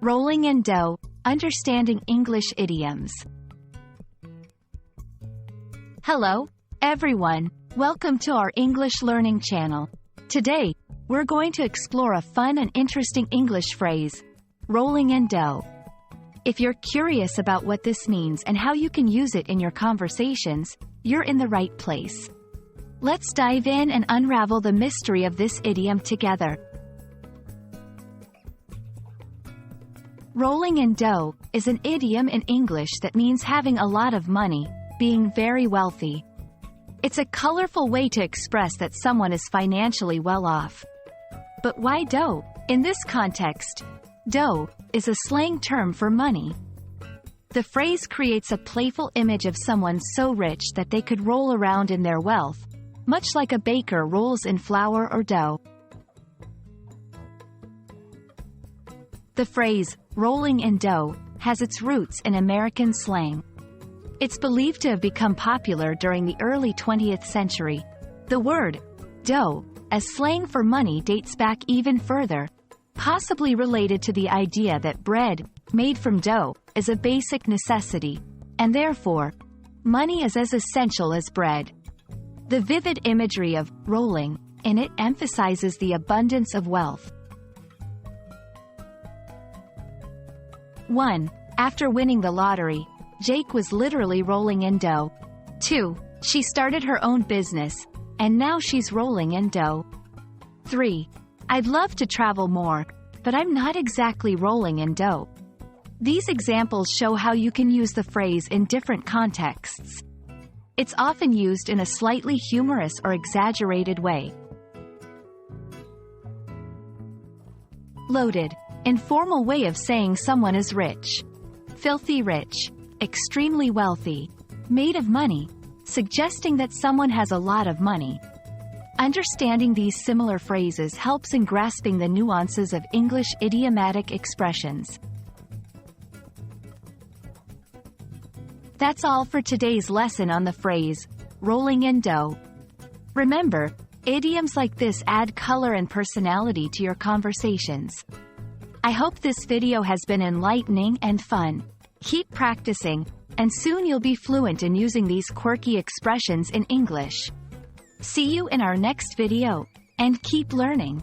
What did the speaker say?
Rolling in dough, understanding English idioms. Hello, everyone. Welcome to our English learning channel. Today, we're going to explore a fun and interesting English phrase, rolling in dough. If you're curious about what this means and how you can use it in your conversations, you're in the right place. Let's dive in and unravel the mystery of this idiom together. Rolling in dough is an idiom in English that means having a lot of money, being very wealthy. It's a colorful way to express that someone is financially well off. But why dough? In this context, dough is a slang term for money. The phrase creates a playful image of someone so rich that they could roll around in their wealth, much like a baker rolls in flour or dough. The phrase, rolling in dough, has its roots in American slang. It's believed to have become popular during the early 20th century. The word, dough, as slang for money dates back even further, possibly related to the idea that bread, made from dough, is a basic necessity, and therefore, money is as essential as bread. The vivid imagery of rolling in it emphasizes the abundance of wealth. 1. After winning the lottery, Jake was literally rolling in dough. 2. She started her own business, and now she's rolling in dough. 3. I'd love to travel more, but I'm not exactly rolling in dough. These examples show how you can use the phrase in different contexts. It's often used in a slightly humorous or exaggerated way. Loaded. Informal way of saying someone is rich. Filthy rich. Extremely wealthy. Made of money. Suggesting that someone has a lot of money. Understanding these similar phrases helps in grasping the nuances of English idiomatic expressions. That's all for today's lesson on the phrase, rolling in dough. Remember, idioms like this add color and personality to your conversations. I hope this video has been enlightening and fun. Keep practicing, and soon you'll be fluent in using these quirky expressions in English. See you in our next video, and keep learning.